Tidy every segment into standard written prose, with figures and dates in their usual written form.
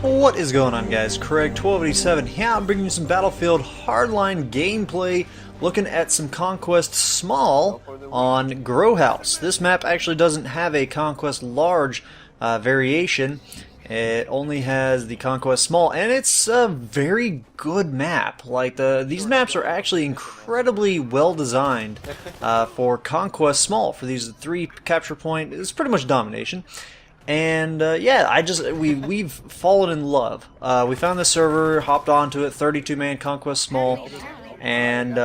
What is going on, guys? Craig 1287 here. I'm bringing you some Battlefield Hardline gameplay, looking at some Conquest Small on Growhouse. This map actually doesn't have a Conquest Large variation. It only has the Conquest Small, and it's a very good map. Like these maps are actually incredibly well designed for Conquest Small. For these 3 capture point, it's pretty much domination. And yeah, we've fallen in love. We found this server, hopped onto it, 32-man Conquest Small, and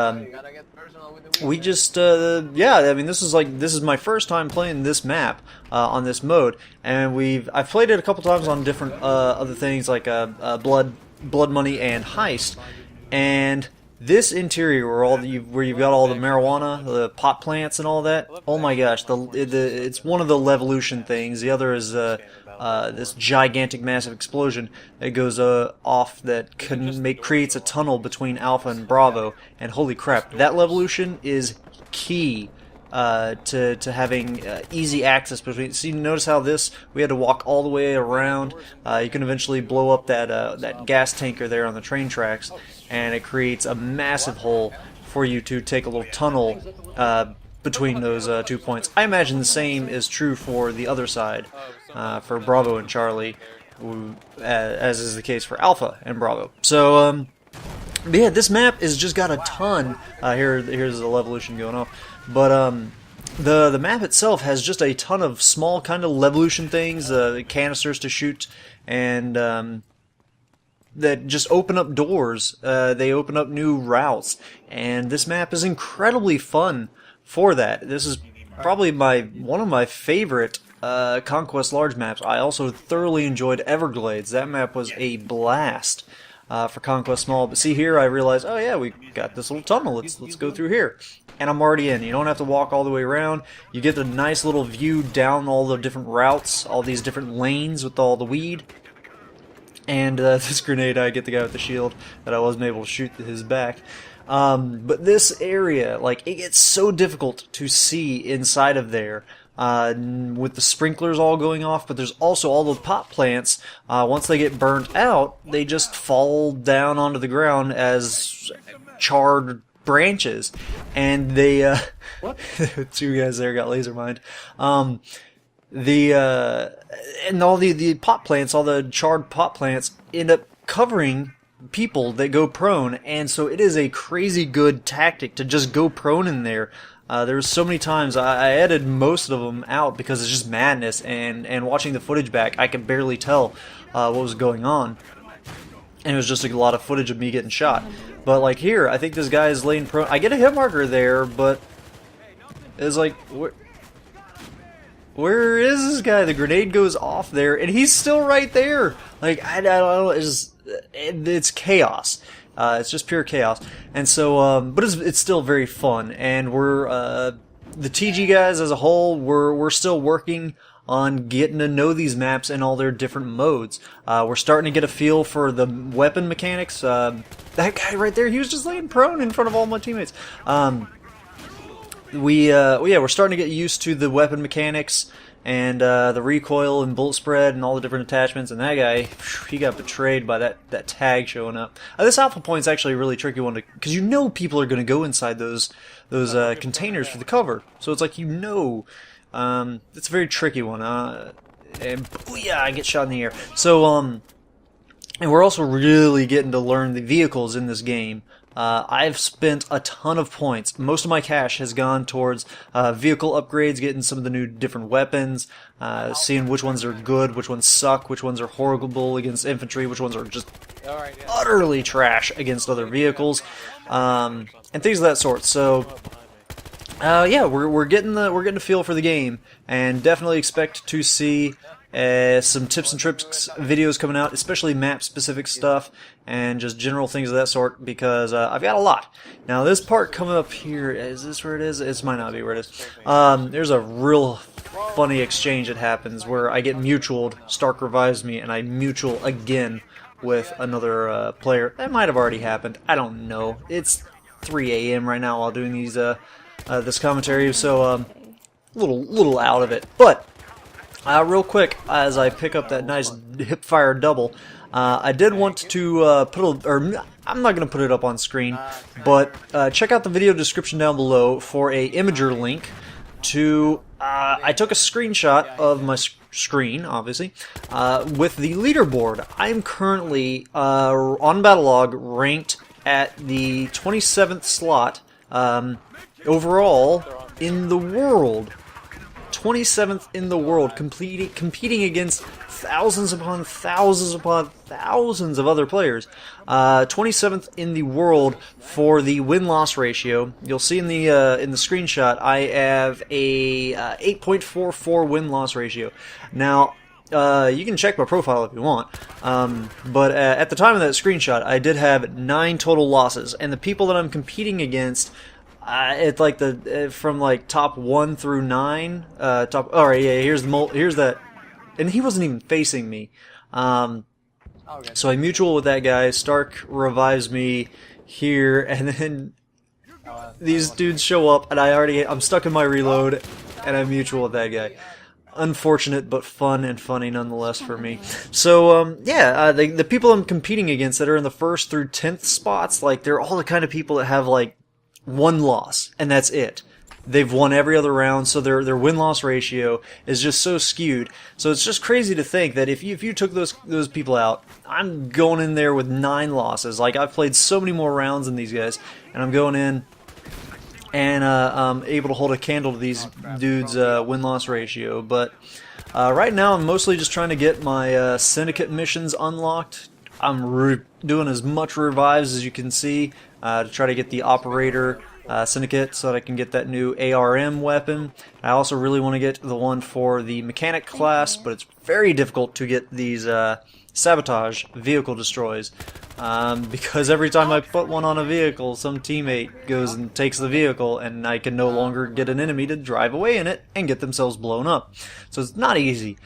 we just yeah. I mean, this is my first time playing this map on this mode, and I've played it a couple times on different other things like Blood Money and Heist, and this interior where you've got all the marijuana, the pot plants, and all that. Oh my gosh, it's one of the Levolution things. The other is this gigantic, massive explosion that goes off that creates a tunnel between Alpha and Bravo. And holy crap, that Levolution is key to having easy access between. See, notice how we had to walk all the way around. You can eventually blow up that gas tanker there on the train tracks, and it creates a massive hole for you to take a little tunnel between those 2 points. I imagine the same is true for the other side, for Bravo and Charlie, as is the case for Alpha and Bravo. So but yeah, this map has just got a ton. Here's the Levolution going off. But the map itself has just a ton of small kind of Levolution things, canisters to shoot, and that just open up doors. They open up new routes, and this map is incredibly fun for that. This is probably one of my favorite Conquest Large maps. I also thoroughly enjoyed Everglades. That map was a blast for Conquest Small. But see here, I realized, oh yeah, we got this little tunnel. Let's go through here. And I'm already in. You don't have to walk all the way around. You get a nice little view down all the different routes, all these different lanes with all the weed. And this grenade, I get the guy with the shield that I wasn't able to shoot his back. But this area, like, it gets so difficult to see inside of there with the sprinklers all going off, but there's also all the pot plants. Once they get burnt out, they just fall down onto the ground as charred branches, and they two guys there got laser mined. And all the pot plants, all the charred pot plants, end up covering people that go prone, and so it is a crazy good tactic to just go prone in there. There was so many times I edited most of them out because it's just madness, and watching the footage back, I could barely tell what was going on, and it was just a lot of footage of me getting shot. But like here, I think this guy is laying prone. I get a hit marker there, but it's like, where is this guy? The grenade goes off there, and he's still right there. Like, I don't know, it's chaos. It's just pure chaos. And so, but it's still very fun. And we're, the TG guys as a whole, we're still working on getting to know these maps and all their different modes. We're starting to get a feel for the weapon mechanics. That guy right there, he was just laying prone in front of all my teammates. We're starting to get used to the weapon mechanics and the recoil and bullet spread and all the different attachments. And that guy, he got betrayed by that tag showing up. This alpha point's actually a really tricky one because you know people are going to go inside those containers for the cover. So it's like, you know, it's a very tricky one. And booyah, I get shot in the air. So and we're also really getting to learn the vehicles in this game. I've spent a ton of points. Most of my cash has gone towards vehicle upgrades, getting some of the new different weapons, seeing which ones are good, which ones suck, which ones are horrible against infantry, which ones are just utterly trash against other vehicles, and things of that sort. So yeah, we're getting a feel for the game, and definitely expect to see some tips and tricks videos coming out, especially map-specific stuff and just general things of that sort, because I've got a lot. Now, this part coming up here, is this where it is? It might not be where it is. There's a real funny exchange that happens where I get mutualed, Stark revives me, and I mutual again with another player. That might have already happened. I don't know. It's 3 a.m. right now while doing these this commentary, so a little out of it. But real quick, as I pick up that nice hip-fire double, I did want to I'm not going to put it up on screen, but check out the video description down below for a imager link to, I took a screenshot of my screen, obviously, with the leaderboard. I'm currently, on Battlelog, ranked at the 27th slot, overall, in the world. 27th in the world, competing against thousands upon thousands upon thousands of other players. 27th in the world for the win-loss ratio. You'll see in the screenshot I have a 8.44 win-loss ratio. Now, you can check my profile if you want, but at the time of that screenshot, I did have 9 total losses, and the people that I'm competing against, it's like from like top 1 through 9. All right, yeah. Here's that, and he wasn't even facing me. So I mutual with that guy. Stark revives me here, and then these dudes show up, and I'm stuck in my reload, and I mutual with that guy. Unfortunate, but fun and funny nonetheless for me. So, yeah, the people I'm competing against that are in the 1st through 10th spots, like, they're all the kind of people that have, like, 1 loss, and that's it. They've won every other round, so their win-loss ratio is just so skewed. So it's just crazy to think that if you took those people out, I'm going in there with 9 losses. Like, I've played so many more rounds than these guys, and I'm going in and I'm able to hold a candle to these dudes' win-loss ratio. But right now, I'm mostly just trying to get my syndicate missions unlocked. I'm doing as much revives as you can see to try to get the operator syndicate so that I can get that new ARM weapon. I also really want to get the one for the mechanic class, but it's very difficult to get these sabotage vehicle destroys because every time I put one on a vehicle, some teammate goes and takes the vehicle, and I can no longer get an enemy to drive away in it and get themselves blown up. So it's not easy,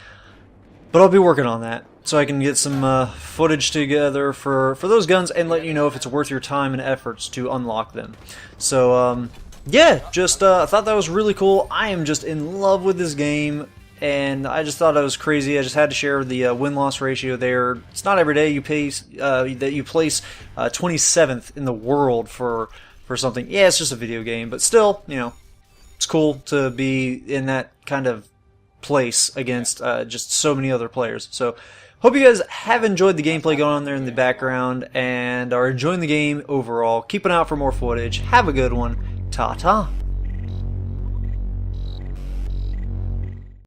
but I'll be working on that, so I can get some footage together for those guns and let you know if it's worth your time and efforts to unlock them. So, yeah, just I thought that was really cool. I am just in love with this game, and I just thought it was crazy. I just had to share the win-loss ratio there. It's not every day that you place 27th in the world for something. Yeah, it's just a video game, but still, you know, it's cool to be in that kind of place against just so many other players. So hope you guys have enjoyed the gameplay going on there in the background and are enjoying the game overall. Keep an eye out for more footage. Have a good one. Ta-ta.